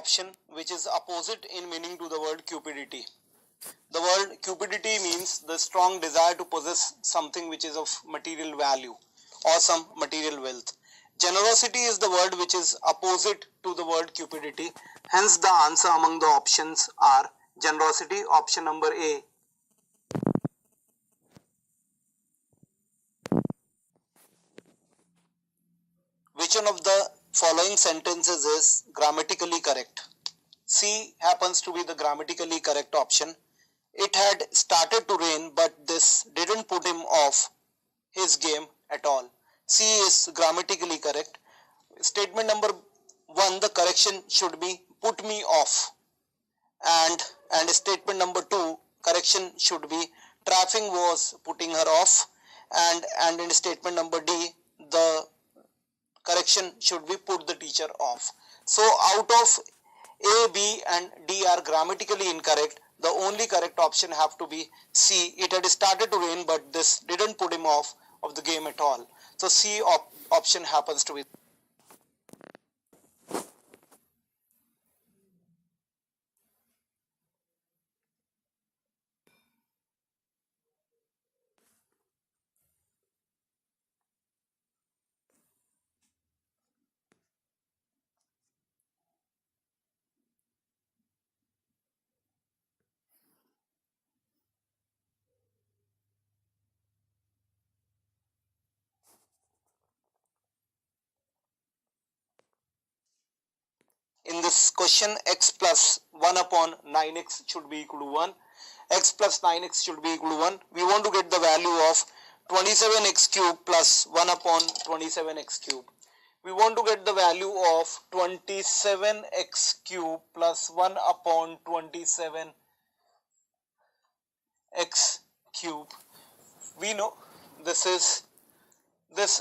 option which is opposite in meaning to the word cupidity. The word cupidity means the strong desire to possess something which is of material value or some material wealth. Generosity is the word which is opposite to the word cupidity. Hence the answer among the options are generosity, option number A. Which one of the following sentences is grammatically correct? C happens to be the grammatically correct option. It had started to rain, but this didn't put him off his game at all. C is grammatically correct. Statement number 1, the correction should be put me off. And statement number 2, correction should be traffic was putting her off. And in statement number D, the correction should be put the teacher off. So out of A, B and D are grammatically incorrect. The only correct option have to be C. It had started to rain, but this didn't put him off of the game at all. So C option happens to be. In this question, x plus 1 upon 9x should be equal to 1. X plus 9x should be equal to 1. We want to get the value of 27x cube plus 1 upon 27x cube. We want to get the value of 27x cube plus 1 upon 27x cube. We know this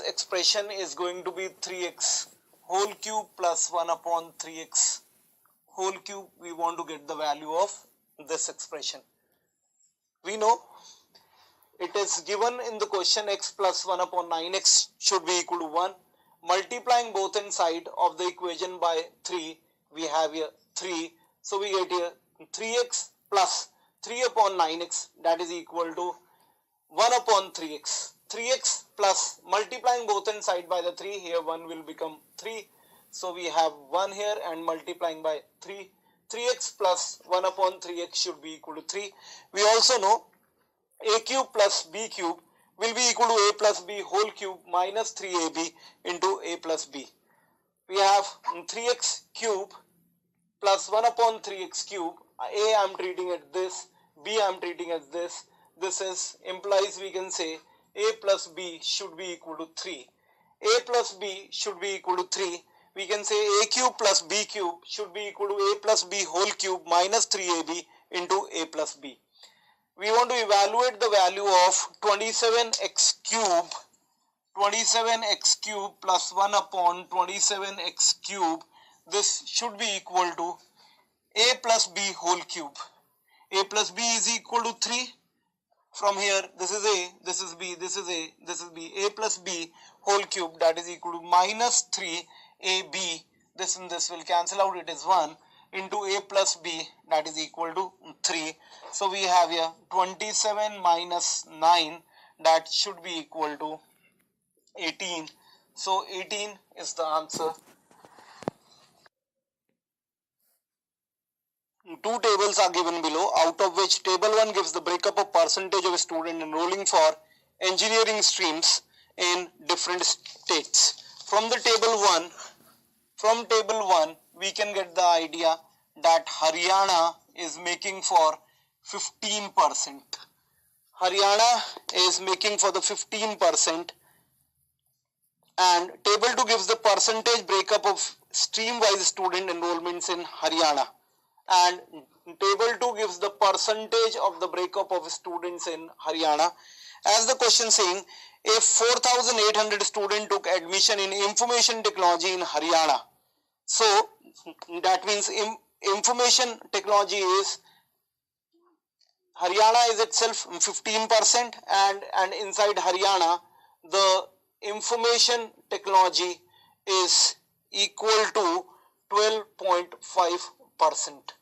expression is going to be 3x whole cube plus 1 upon 3x whole cube. We want to get the value of this expression. We know it is given in the question x plus 1 upon 9x should be equal to 1. Multiplying both inside of the equation by 3, we have here 3. So we get here 3x plus 3 upon 9x, that is equal to 1 upon 3x. 3x plus multiplying both inside by the 3, here 1 will become 3. So we have 1 here and multiplying by 3. 3x plus 1 upon 3x should be equal to 3. We also know a cube plus b cube will be equal to a plus b whole cube minus 3ab into a plus b. We have 3x cube plus 1 upon 3x cube. A I am treating it this, b I am treating as this. This is implies we can say a plus b should be equal to 3. A plus b should be equal to 3. We can say a cube plus b cube should be equal to a plus b whole cube minus 3ab into a plus b. We want to evaluate the value of 27x cube plus 1 upon 27x cube. This should be equal to a plus b whole cube. A plus b is equal to 3. From here, this is a, this is b, this is a, this is b. A plus b whole cube, that is equal to minus 3 ab. This and this will cancel out, it is 1 into a plus b, that is equal to 3. So we have here 27 minus 9, that should be equal to 18. So 18 is the answer. Two tables are given below, out of which table 1 gives the breakup of percentage of students enrolling for engineering streams in different states. From table 1, we can get the idea that Haryana is making for 15%. Haryana is making for the 15%, and table 2 gives the percentage breakup of stream-wise student enrollments in Haryana. And table 2 gives the percentage of the breakup of students in Haryana. As the question saying, if 4,800 students took admission in information technology in Haryana, so that means information technology is, Haryana is itself 15%, and inside Haryana the information technology is equal to 12.5%.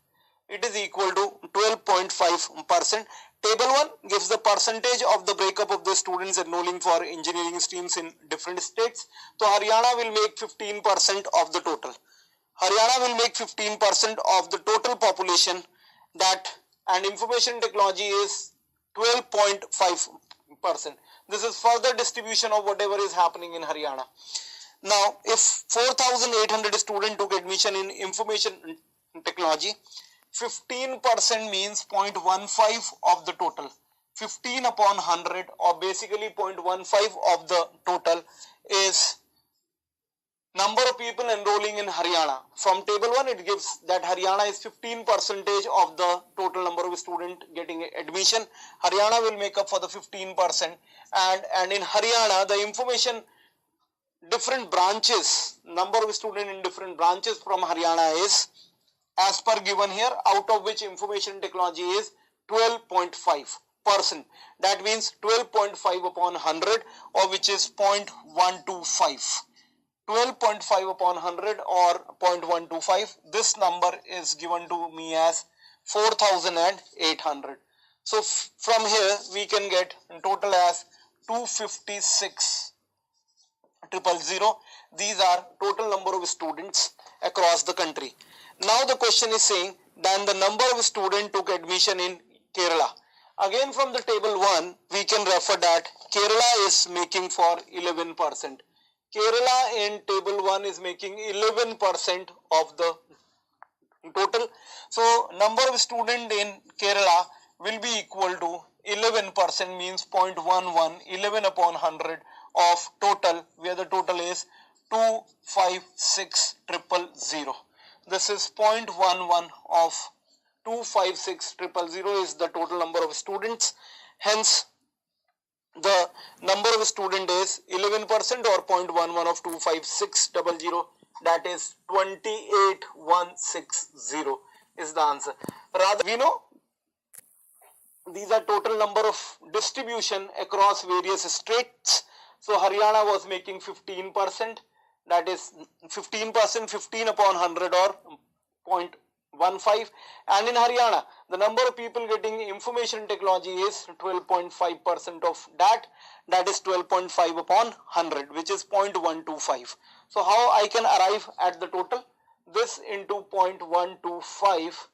It is equal to 12.5%. Table 1 gives the percentage of the breakup of the students enrolling for engineering streams in different states. So Haryana will make 15% of the total. Haryana will make 15% of the total population, that, and information technology is 12.5%. This is further distribution of whatever is happening in Haryana. Now, if 4,800 students took admission in information technology, 15% means 0.15 of the total. 15 upon 100, or basically 0.15 of the total, is number of people enrolling in Haryana. From table 1 it gives that Haryana is 15% of the total number of students getting admission. Haryana will make up for the 15%, and in Haryana the information different branches, number of students in different branches from Haryana is as per given here, out of which information technology is 12.5%. That means 12.5 upon 100, or which is 0.125. 12.5 upon 100 or 0.125. This number is given to me as 4,800. So from here we can get in total as 256,000. These are total number of students across the country. Now the question is saying then the number of students took admission in Kerala. Again from the table 1 we can refer that Kerala is making for 11%. Kerala in table 1 is making 11% of the total. So number of students in Kerala will be equal to 11%, means 0.11, 11 upon 100 of total, where the total is 256,000. This is 0.11 of 256,000 is the total number of students. Hence, the number of student is 11% or 0.11 of 256,000. That is 28,160 is the answer. Rather, we know these are total number of distribution across various states. So Haryana was making 15%. That is 15%, 15 upon 100 or 0.15. And in Haryana, the number of people getting information technology is 12.5% of that. That is 12.5 upon 100, which is 0.125. So how I can arrive at the total? This into 0.125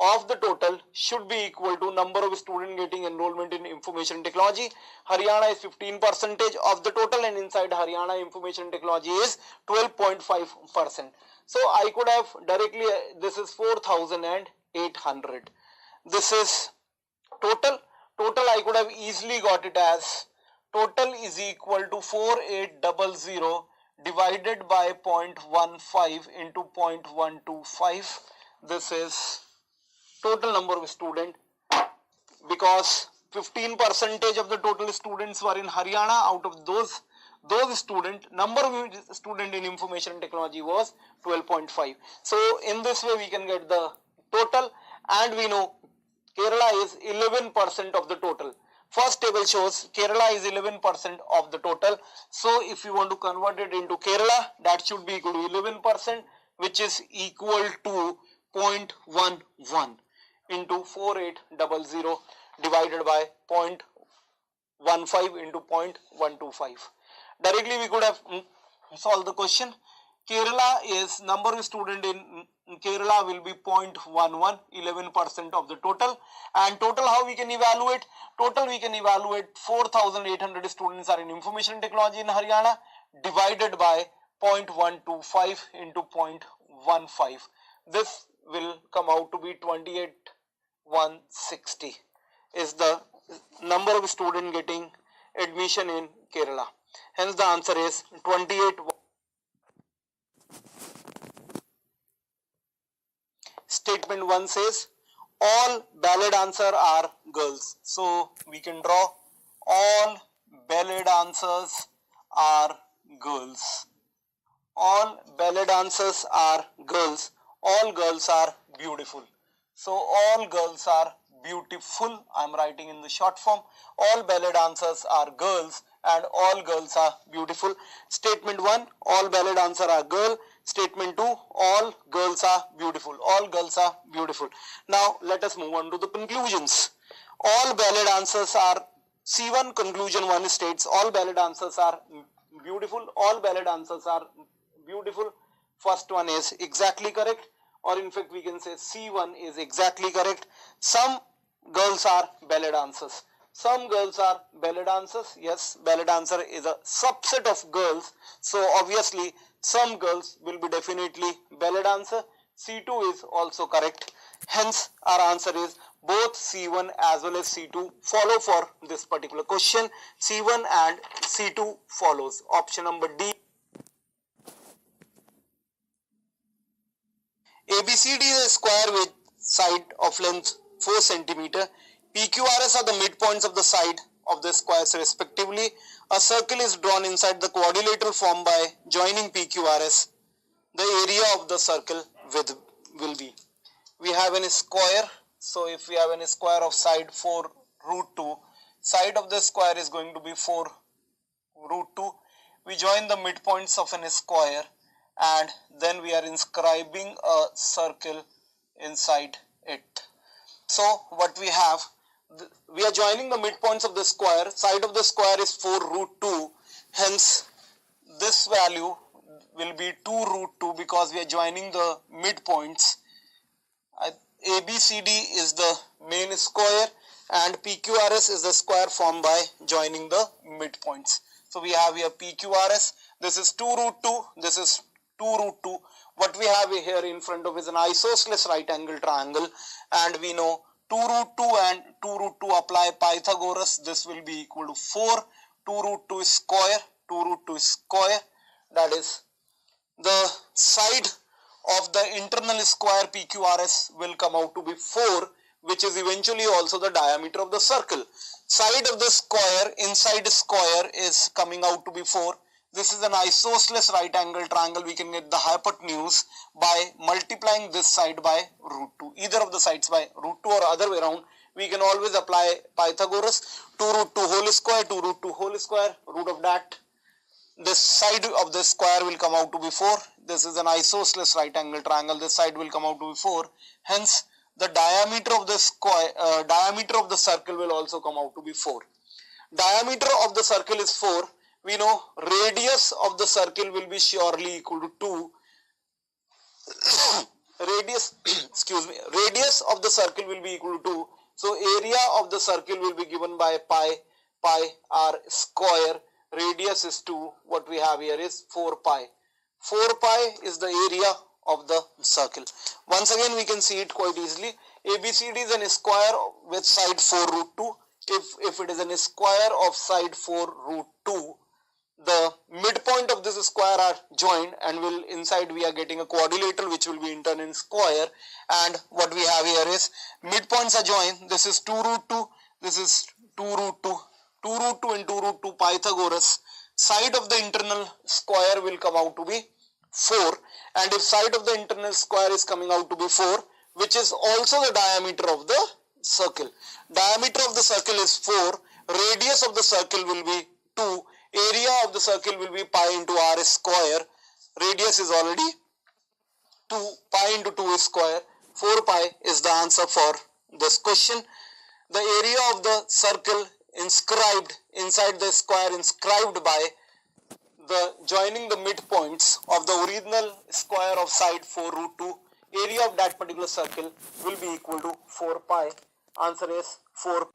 of the total should be equal to number of students getting enrollment in information technology. Haryana is 15% of the total, and inside Haryana information technology is 12.5%. So I could have directly, this is 4,800. This is total. Total I could have easily got it as total is equal to 4,800 divided by 0.15 into 0.125. This is total number of students, because 15% of the total students were in Haryana. Out of those students, number of students in information technology was 12.5. So in this way we can get the total, and we know Kerala is 11% of the total. First table shows Kerala is 11% of the total. So if you want to convert it into Kerala, that should be equal to 11%, which is equal to 0.11 into 4,800 divided by 0.15 into 0.125. Directly we could have solved the question. Kerala is number of student in Kerala will be 0.11, 11% of the total. And total how we can evaluate? Total we can evaluate 4,800 students are in information technology in Haryana divided by 0.125 into 0.15. This will come out to be 28,160 is the number of students getting admission in Kerala. Hence the answer is 28. Statement 1 says all ballot answers are girls. So we can draw all ballot answers are girls. All ballot answers are girls. All girls are beautiful. So all girls are beautiful. I am writing in the short form. All ballot answers are girls and all girls are beautiful. Statement 1, all ballot answers are girl. Statement 2, all girls are beautiful. All girls are beautiful. Now let us move on to the conclusions. All valid answers are C1. Conclusion 1 states all valid answers are beautiful. All valid answers are beautiful. First one is exactly correct, or in fact we can say C1 is exactly correct. Some girls are valid answers. Some girls are valid answers. Yes, valid answer is a subset of girls. So obviously some girls will be definitely valid answer. C2 is also correct. Hence our answer is both C1 as well as C2 follow for this particular question. C1 and C2 follows. Option number D. ABCD is a square with side of length 4 cm. PQRS are the midpoints of the side of the squares respectively. A circle is drawn inside the quadrilateral form by joining PQRS. The area of the circle will be. We have a square. So if we have a square of side 4 root 2, side of the square is going to be 4 root 2. We join the midpoints of a square and then we are inscribing a circle inside it. So what we have, we are joining the midpoints of the square. Side of the square is 4 root 2. Hence this value will be 2 root 2 because we are joining the midpoints. ABCD is the main square and PQRS is the square formed by joining the midpoints. So we have here PQRS. This is 2 root 2. This is 2 root 2. What we have here in front of is an isosceles right angle triangle, and we know 2 root 2 and 2 root 2 apply Pythagoras. This will be equal to 4. 2 root 2 is square. 2 root 2 is square. That is the side of the internal square PQRS will come out to be 4, which is eventually also the diameter of the circle. Side of the square inside square is coming out to be 4. This is an isosceles right angle triangle. We can get the hypotenuse by multiplying this side by root 2. Either of the sides by root 2 or other way around. We can always apply Pythagoras. 2 root 2 whole square, 2 root 2 whole square, root of that. This side of the square will come out to be 4. This is an isosceles right angle triangle. This side will come out to be 4. Hence, the diameter of the square, diameter of the circle will also come out to be 4. Diameter of the circle is 4. We know radius of the circle will be surely equal to 2. Radius, excuse me, radius of the circle will be equal to 2. So area of the circle will be given by pi r square. Radius is 2. What we have here is 4 pi. 4 pi is the area of the circle. Once again we can see it quite easily. ABCD is a square with side 4 root 2. If it is a square of side 4 root 2, the midpoint of this square are joined, and will inside we are getting a quadrilateral which will be in turn in square, and what we have here is midpoints are joined. This is 2 root 2, this is 2 root 2, 2 root 2 and 2 root 2 Pythagoras. Side of the internal square will come out to be 4, and if side of the internal square is coming out to be 4, which is also the diameter of the circle. Diameter of the circle is 4, radius of the circle will be 2, area of the circle will be pi into r square. Radius is already 2, pi into 2 is square. 4 pi is the answer for this question. The area of the circle inscribed inside the square inscribed by the joining the midpoints of the original square of side 4 root 2, area of that particular circle will be equal to 4 pi. Answer is 4 pi.